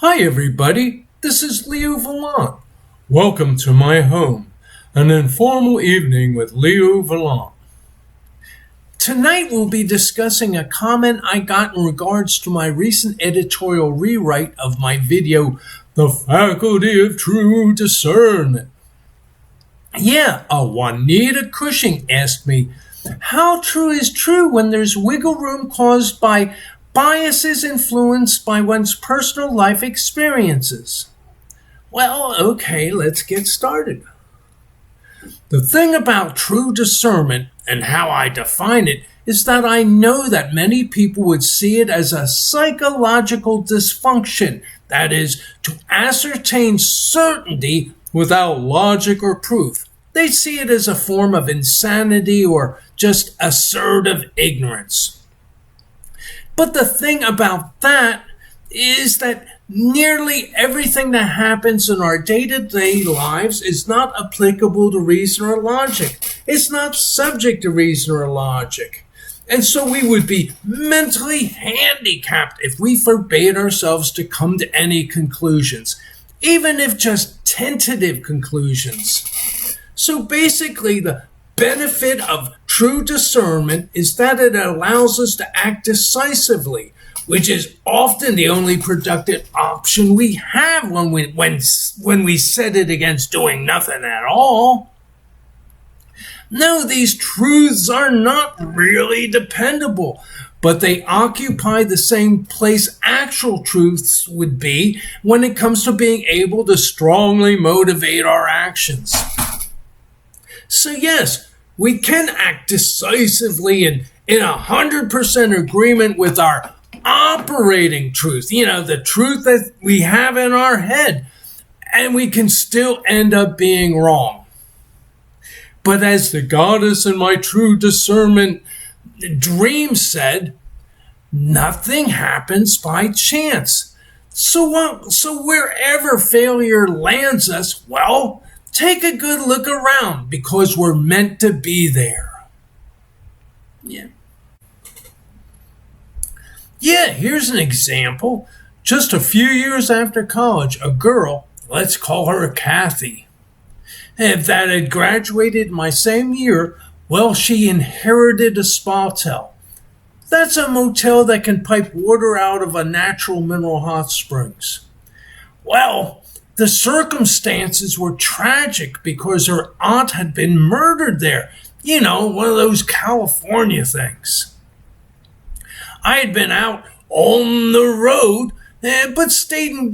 Hi everybody, this is Leo Volont. Welcome to my home, an informal evening with Leo Volont. Tonight we'll be discussing a comment I got in regards to my recent editorial rewrite of my video, The Faculty of True Discernment. Juanita Cushing asked me, how true is true when there's wiggle room caused by biases influenced by one's personal life experiences? Well, okay, let's get started. The thing about true discernment and how I define it is that I know that many people would see it as a psychological dysfunction, that is, to ascertain certainty without logic or proof. They see it as a form of insanity or just assertive ignorance. But the thing about that is that nearly everything that happens in our day-to-day lives is not applicable to reason or logic. It's not subject to reason or logic. And so we would be mentally handicapped if we forbade ourselves to come to any conclusions, even if just tentative conclusions. So basically, the benefit of true discernment is that it allows us to act decisively, which is often the only productive option we have when we set it against doing nothing at all. No, these truths are not really dependable, but they occupy the same place actual truths would be when it comes to being able to strongly motivate our actions. So yes, we can act decisively and in 100% agreement with our operating truth, the truth that we have in our head, and we can still end up being wrong. But as the goddess in my true discernment dream said, nothing happens by chance. So wherever failure lands us, well, take a good look around because we're meant to be there. Here's an example. Just a few years after college, a girl, let's call her Kathy, that had graduated my same year, well, she inherited a spa-tel. That's a motel that can pipe water out of a natural mineral hot springs. Well, the circumstances were tragic because her aunt had been murdered there. One of those California things. I had been out on the road, but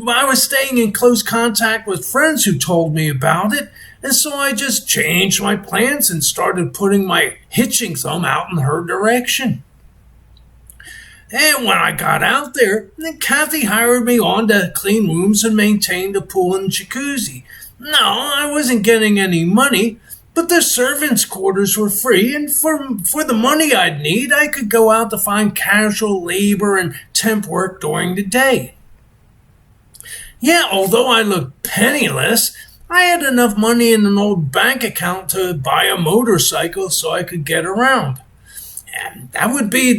I was staying in close contact with friends who told me about it, and so I just changed my plans and started putting my hitching thumb out in her direction. And when I got out there, Kathy hired me on to clean rooms and maintain the pool and jacuzzi. No, I wasn't getting any money, but the servants' quarters were free, and for the money I'd need, I could go out to find casual labor and temp work during the day. Although I looked penniless, I had enough money in an old bank account to buy a motorcycle so I could get around. And that would be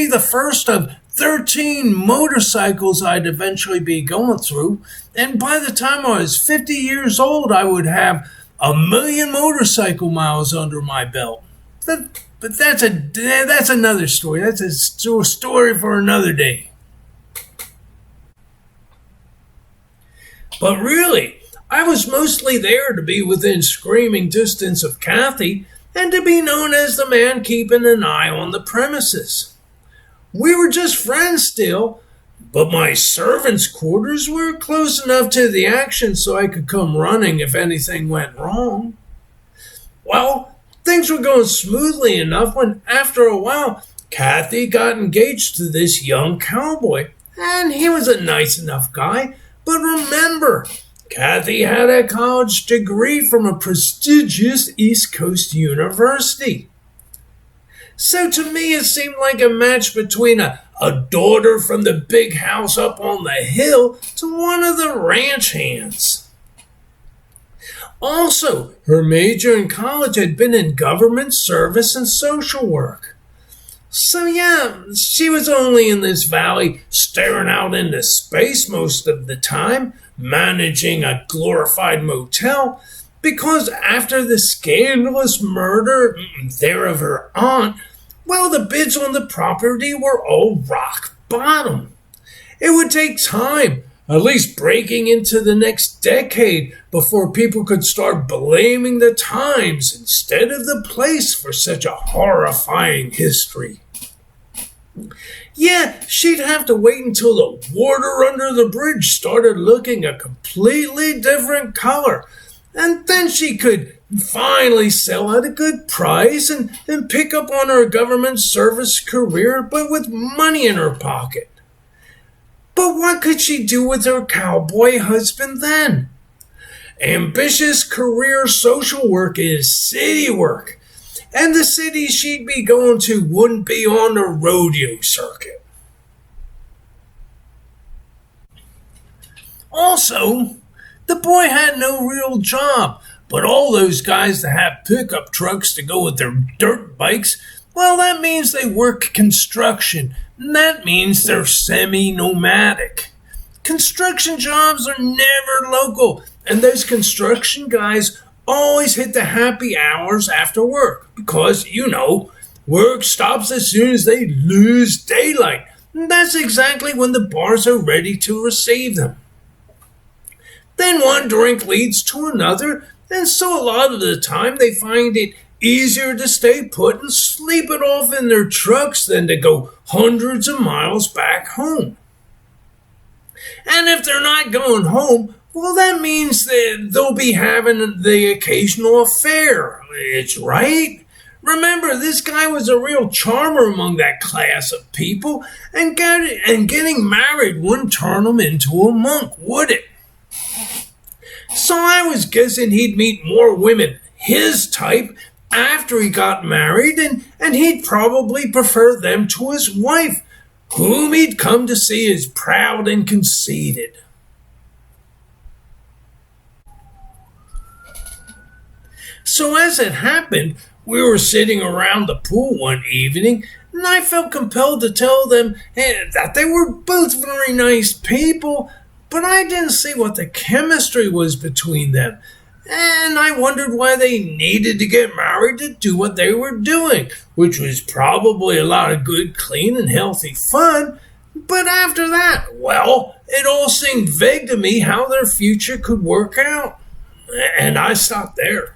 the first of 13 motorcycles I'd eventually be going through. And by the time I was 50 years old, I would have 1 million motorcycle miles under my belt. But that's another story. That's a story for another day. But really, I was mostly there to be within screaming distance of Kathy and to be known as the man keeping an eye on the premises. We were just friends still, but my servants' quarters were close enough to the action so I could come running if anything went wrong. Well, things were going smoothly enough when, after a while, Kathy got engaged to this young cowboy, and he was a nice enough guy. But remember, Kathy had a college degree from a prestigious East Coast university. So to me, it seemed like a match between a daughter from the big house up on the hill to one of the ranch hands. Also, her major in college had been in government service and social work. So yeah, she was only in this valley staring out into space most of the time, managing a glorified motel, because after the scandalous murder there of her aunt, well, the bids on the property were all rock bottom. It would take time, at least breaking into the next decade, before people could start blaming the times instead of the place for such a horrifying history. Yeah, she'd have to wait until the water under the bridge started looking a completely different color, and then she could finally sell at a good price and pick up on her government service career, but with money in her pocket. But what could she do with her cowboy husband then? Ambitious career social work is city work, and the city she'd be going to wouldn't be on the rodeo circuit. Also, the boy had no real job, but all those guys that have pickup trucks to go with their dirt bikes, well, that means they work construction, and that means they're semi-nomadic. Construction jobs are never local, and those construction guys always hit the happy hours after work because, work stops as soon as they lose daylight. And that's exactly when the bars are ready to receive them. Then one drink leads to another, and so a lot of the time they find it easier to stay put and sleep it off in their trucks than to go hundreds of miles back home. And if they're not going home, well, that means that they'll be having the occasional affair. It's right. Remember, this guy was a real charmer among that class of people, and getting married wouldn't turn him into a monk, would it? So I was guessing he'd meet more women his type after he got married, and he'd probably prefer them to his wife, whom he'd come to see as proud and conceited. So as it happened, we were sitting around the pool one evening, and I felt compelled to tell them that they were both very nice people, but I didn't see what the chemistry was between them, and I wondered why they needed to get married to do what they were doing, which was probably a lot of good, clean, and healthy fun. But after that, well, it all seemed vague to me how their future could work out, and I stopped there.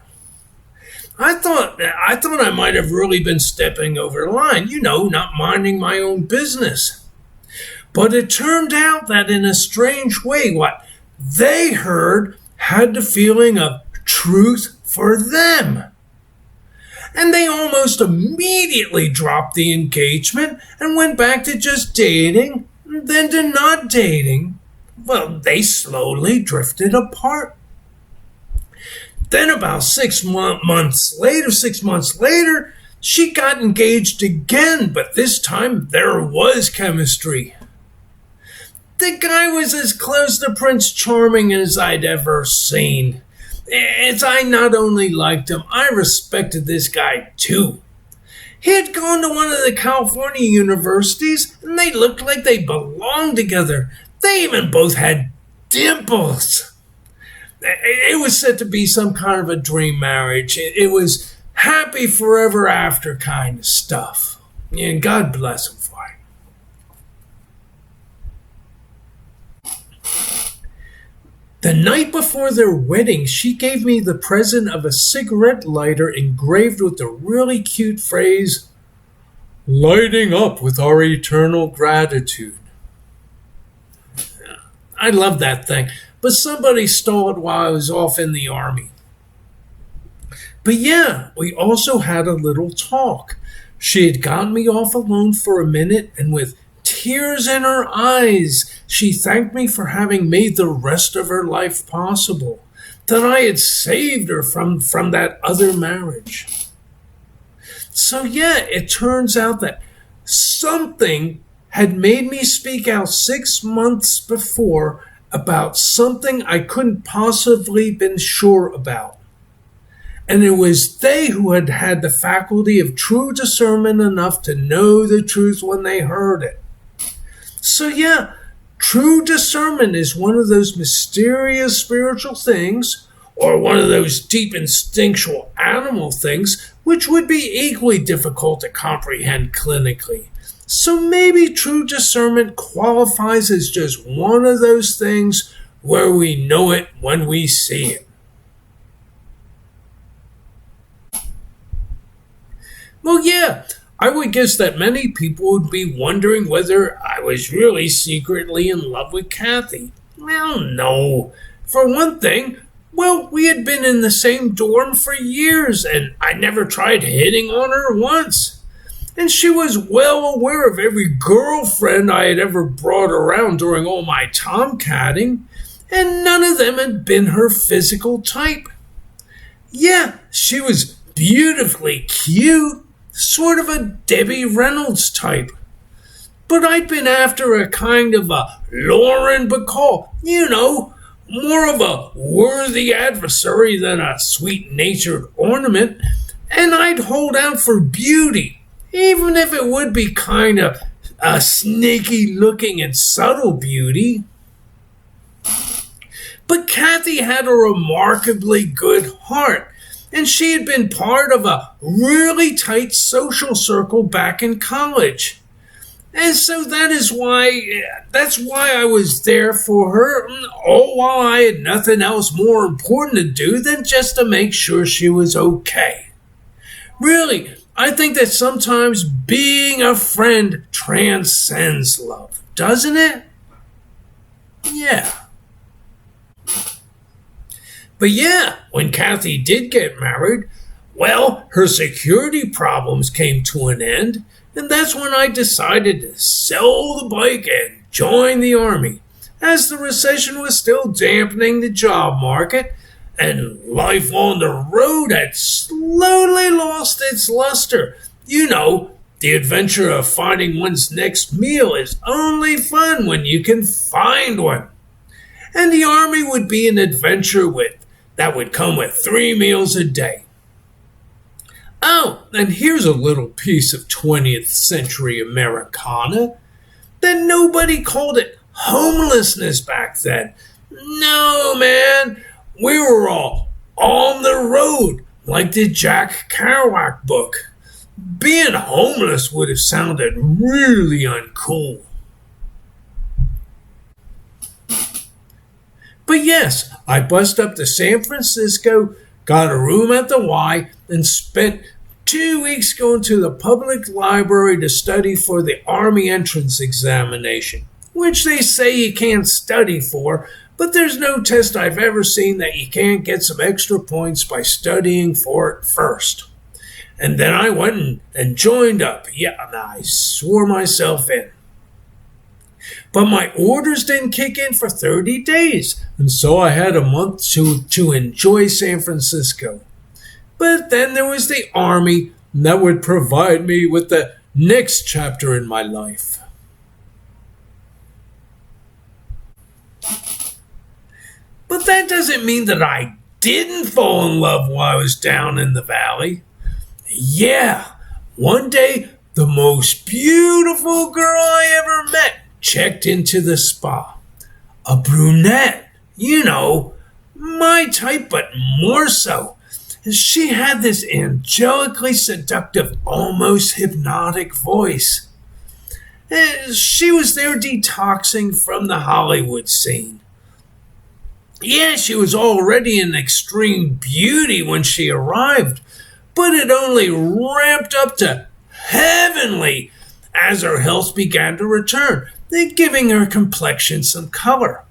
I thought I might have really been stepping over the line, not minding my own business. But it turned out that in a strange way, what they heard had the feeling of truth for them. And they almost immediately dropped the engagement and went back to just dating, then to not dating. Well, they slowly drifted apart. Then about 6 months later, she got engaged again, but this time there was chemistry. The guy was as close to Prince Charming as I'd ever seen. As I not only liked him, I respected this guy too. He had gone to one of the California universities, and they looked like they belonged together. They even both had dimples. It was said to be some kind of a dream marriage. It was happy forever after kind of stuff. And God bless him for it. The night before their wedding, she gave me the present of a cigarette lighter engraved with the really cute phrase, "Lighting up with our eternal gratitude." I love that thing, but somebody stole it while I was off in the army. But yeah, we also had a little talk. She had gotten me off alone for a minute, and with tears in her eyes, she thanked me for having made the rest of her life possible, that I had saved her from that other marriage. So yeah, it turns out that something had made me speak out 6 months before about something I couldn't possibly been sure about. And it was they who had had the faculty of true discernment enough to know the truth when they heard it. So yeah, true discernment is one of those mysterious spiritual things, or one of those deep instinctual animal things, which would be equally difficult to comprehend clinically. So maybe true discernment qualifies as just one of those things where we know it when we see it. Well, yeah, I would guess that many people would be wondering whether I was really secretly in love with Kathy. Well, no. For one thing, well, we had been in the same dorm for years, and I never tried hitting on her once. And she was well aware of every girlfriend I had ever brought around during all my tomcatting, and none of them had been her physical type. Yeah, she was beautifully cute, sort of a Debbie Reynolds type. But I'd been after a kind of a Lauren Bacall, more of a worthy adversary than a sweet-natured ornament, and I'd hold out for beauty, even if it would be kind of a sneaky-looking and subtle beauty. But Kathy had a remarkably good heart, and she had been part of a really tight social circle back in college. And so that's why I was there for her, all while I had nothing else more important to do than just to make sure she was okay. Really, I think that sometimes being a friend transcends love, doesn't it? Yeah. But yeah, when Kathy did get married, well, her security problems came to an end, and that's when I decided to sell the bike and join the Army, as the recession was still dampening the job market, and life on the road had slowly lost its luster. The adventure of finding one's next meal is only fun when you can find one. And the Army would be an adventure that would come with 3 meals a day. Oh, and here's a little piece of 20th century Americana. That nobody called it homelessness back then. No, man, we were all on the road, like the Jack Kerouac book. Being homeless would have sounded really uncool. But yes, I bussed up to San Francisco, got a room at the Y, and spent 2 weeks going to the public library to study for the Army entrance examination, which they say you can't study for, but there's no test I've ever seen that you can't get some extra points by studying for it first. And then I went and joined up. Yeah, and I swore myself in. But my orders didn't kick in for 30 days, and so I had a month to enjoy San Francisco. But then there was the Army, and that would provide me with the next chapter in my life. But that doesn't mean that I didn't fall in love while I was down in the valley. Yeah, one day, the most beautiful girl I ever met checked into the spa. A brunette, my type, but more so. She had this angelically seductive, almost hypnotic voice. She was there detoxing from the Hollywood scene. Yeah, she was already an extreme beauty when she arrived, but it only ramped up to heavenly as her health began to return, giving her complexion some color.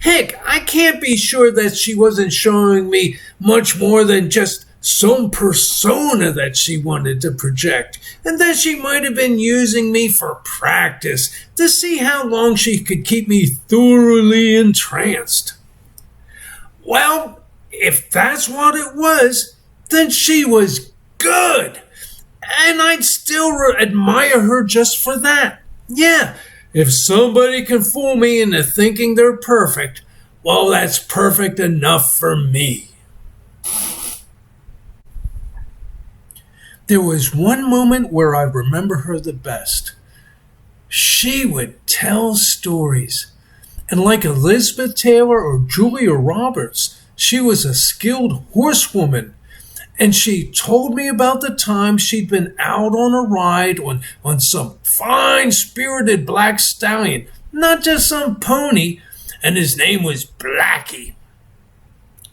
Heck, I can't be sure that she wasn't showing me much more than just some persona that she wanted to project, and that she might have been using me for practice to see how long she could keep me thoroughly entranced. Well, if that's what it was, then she was good, and I'd still admire her just for that. Yeah, if somebody can fool me into thinking they're perfect, well, that's perfect enough for me. There was one moment where I remember her the best. She would tell stories. And like Elizabeth Taylor or Julia Roberts, she was a skilled horsewoman. And she told me about the time she'd been out on a ride on some fine spirited black stallion, not just some pony, and his name was Blackie.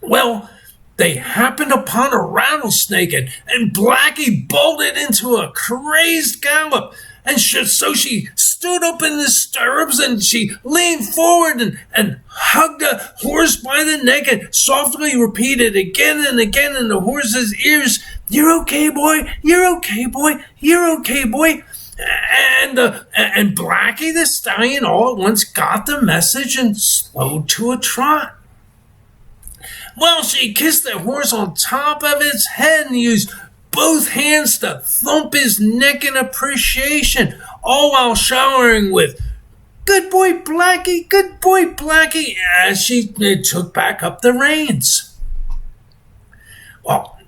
Well, they happened upon a rattlesnake, and Blackie bolted into a crazed gallop. And so she stood up in the stirrups and she leaned forward and hugged the horse by the neck and softly repeated again and again in the horse's ears, "You're okay, boy. You're okay, boy. You're okay, boy." And Blackie the stallion all at once got the message and slowed to a trot. Well, she kissed the horse on top of its head and used both hands to thump his neck in appreciation, all while showering with, "Good boy, Blackie, good boy, Blackie," as she took back up the reins. Well,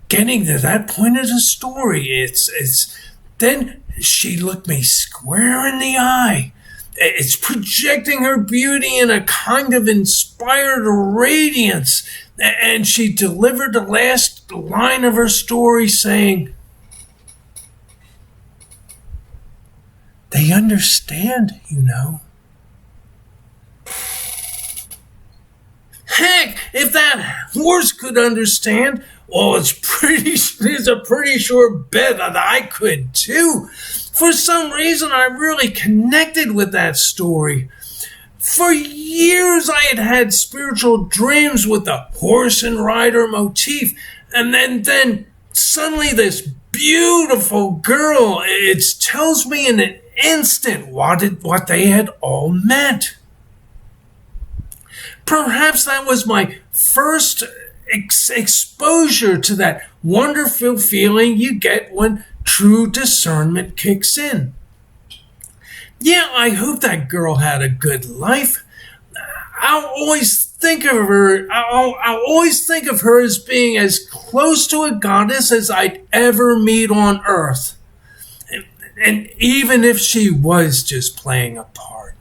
getting to that point of the story, then she looked me square in the eye. It's projecting her beauty in a kind of inspired radiance. And she delivered the last line of her story saying, "They understand, you know." Heck, if that horse could understand, well, it's a pretty sure bet that I could too. For some reason, I really connected with that story. For years, I had had spiritual dreams with the horse and rider motif, and then suddenly this beautiful girl, it tells me in an instant what they had all meant. Perhaps that was my first exposure to that wonderful feeling you get when true discernment kicks in. Yeah, I hope that girl had a good life. I'll always think of her as being as close to a goddess as I'd ever meet on earth. And even if she was just playing a part.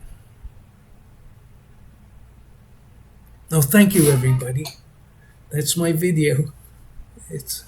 No, thank you, everybody. That's my video. It's